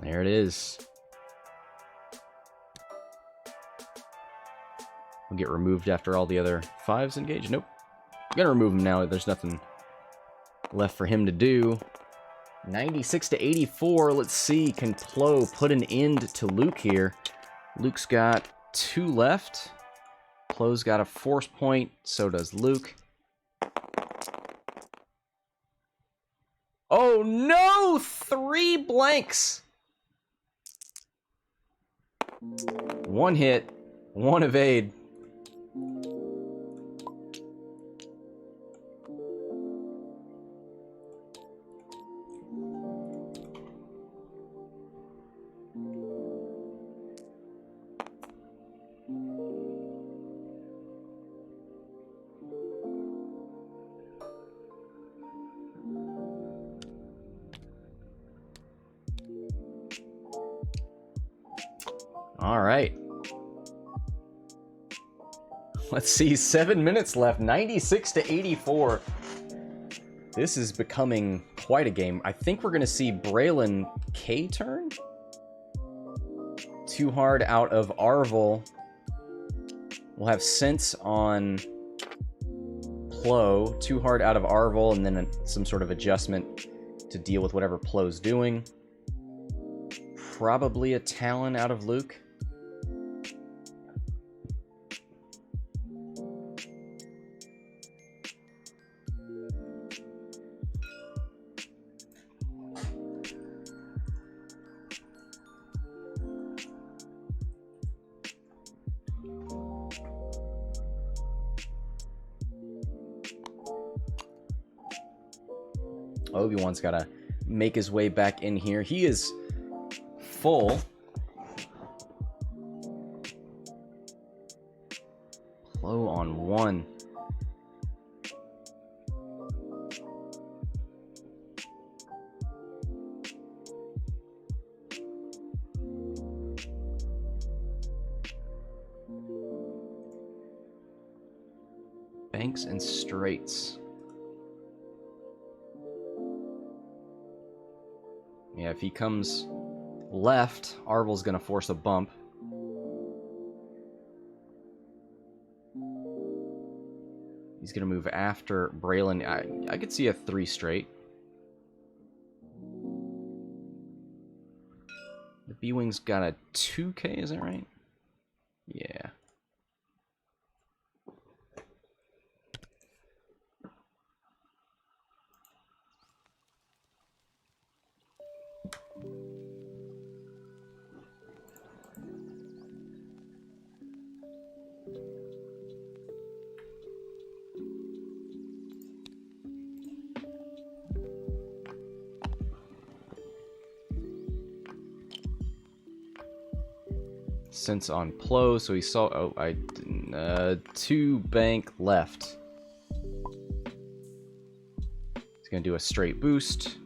There it is. We'll get removed after all the other 5s engage. Nope. I'm gonna remove him now. There's nothing left for him to do. 96 to 84. Let's see. Can Plo put an end to Luke here? Luke's got 2 left. Plo's got a force point. So does Luke. Oh no! 3 blanks! 1 hit. 1 evade. All right. Let's see, 7 minutes left, 96 to 84. This is becoming quite a game. I think we're going to see Braylen K-turn. Too hard out of Arvel. We'll have Sense on Plo. Too hard out of Arvel, and then some sort of adjustment to deal with whatever Plo's doing. Probably a Talon out of Luke. Obi-Wan's got to make his way back in here. He is full. Plo on 1. Banks and straights. Yeah, if he comes left, Arvel's going to force a bump. He's going to move after Braylen. I could see a 3 straight. The B-Wing's got a 2K, is that right? Yeah. sense on Plo, so he saw... Oh, 2 bank left. He's going to do a straight boost.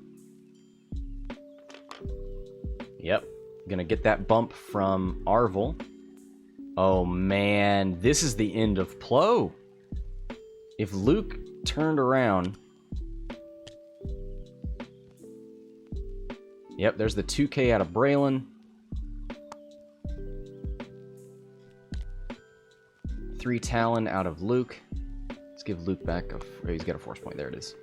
Yep. Going to get that bump from Arvel. Oh, man. This is the end of Plo. If Luke turned around... Yep, there's the 2k out of Braylen. 3 Talon out of Luke. Let's give Luke back a... Oh, he's got a force point. There it is.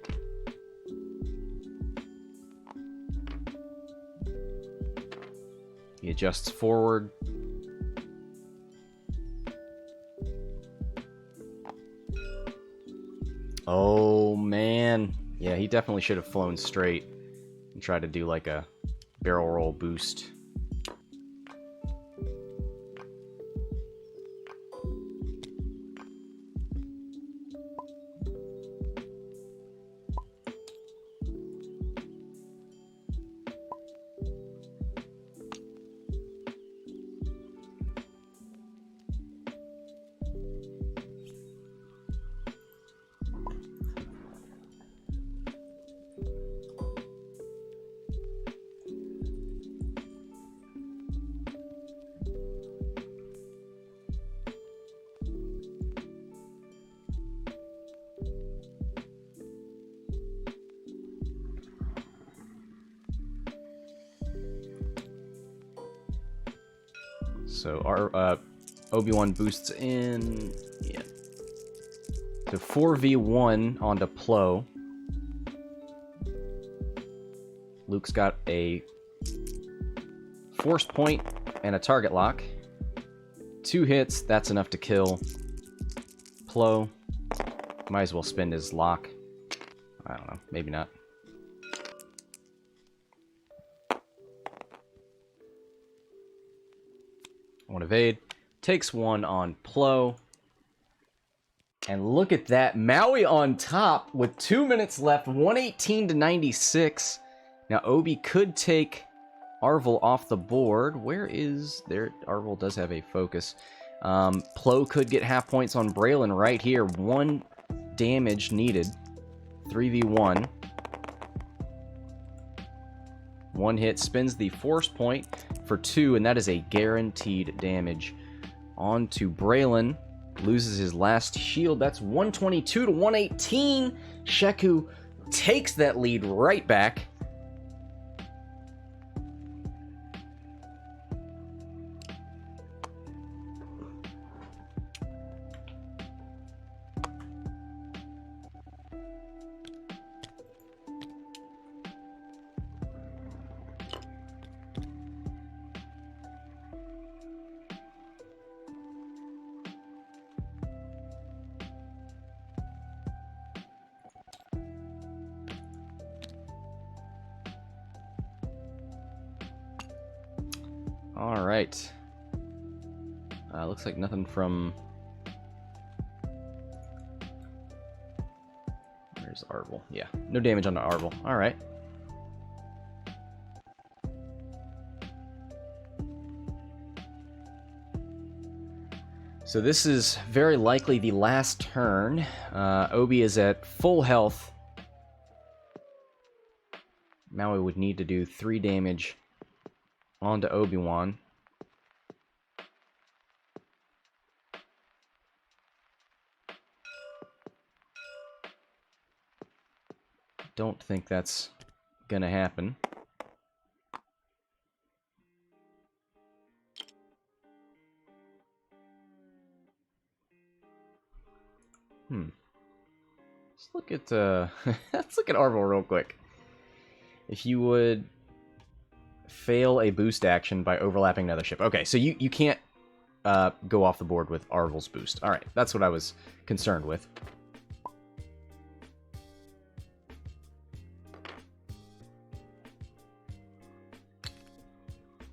He adjusts forward. Oh, man. Yeah, he definitely should have flown straight and tried to do like a barrel roll boost. So our Obi-Wan boosts in, yeah, to 4v1 onto Plo. Luke's got a force point and a target lock. 2 hits, that's enough to kill Plo. Might as well spend his lock. I don't know, maybe not. One evade. Takes 1 on Plo. And look at that. Maui on top with 2 minutes left. 118 to 96. Now, Obi could take Arvel off the board. Where is... There, Arvel does have a focus. Plo could get half points on Braylen right here. 1 damage needed. 3v1. 1 hit spins the force point for 2, and that is a guaranteed damage. On to Braylen. Loses his last shield. That's 122 to 118. Shecku takes that lead right back. All right. Looks like nothing from... Where's Arvel? Yeah, no damage on the Arvel. All right. So this is very likely the last turn. Obi is at full health. Maui would need to do 3 damage onto Obi-Wan. Don't think that's gonna happen. Let's look at let's look at Arvel real quick. If you would fail a boost action by overlapping another ship. Okay, so you can't go off the board with Arvel's boost. All right, that's what I was concerned with.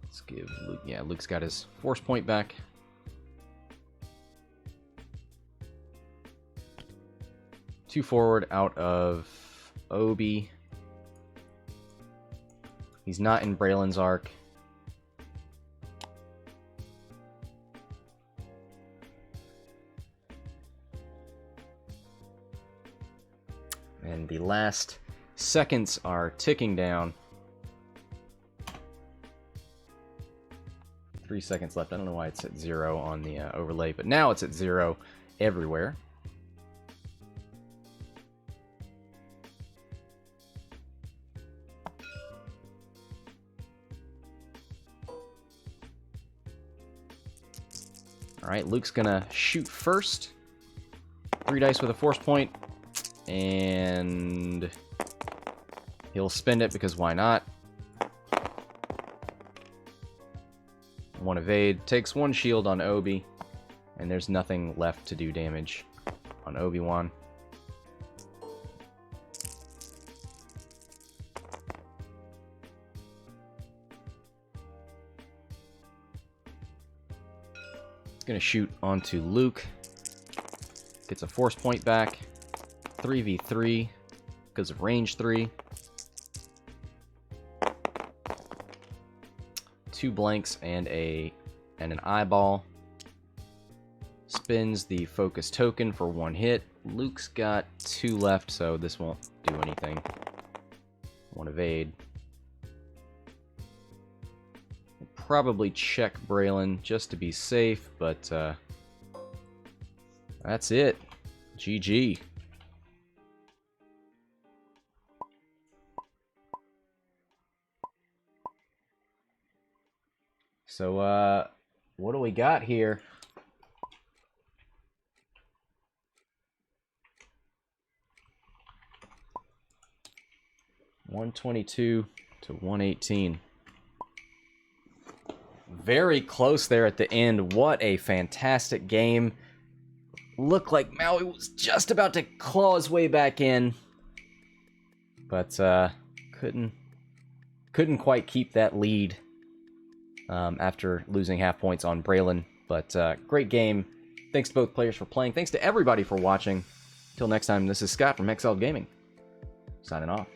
Let's give Luke... Yeah, Luke's got his force point back. Two forward out of Obi. He's not in Braylen's arc. And the last seconds are ticking down. 3 seconds left. I don't know why it's at 0 on the overlay, but now it's at 0 everywhere. Alright, Luke's gonna shoot first. 3 dice with a force point. And he'll spend it because why not? 1 evade. Takes 1 shield on Obi. And there's nothing left to do damage on Obi-Wan. Gonna shoot onto Luke. Gets a force point back. 3v3 because of range 3. 2 blanks and an eyeball. Spins the focus token for 1 hit. Luke's got 2 left, so this won't do anything. 1 evade. Probably check Braylen just to be safe, but that's it. GG. So, what do we got here? $122 to $118. Very close there at the end. What a fantastic game. Looked like Maui was just about to claw his way back in. But couldn't quite keep that lead after losing half points on Braylen. But great game. Thanks to both players for playing. Thanks to everybody for watching. Until next time, this is Scott from Hexiled Gaming. Signing off.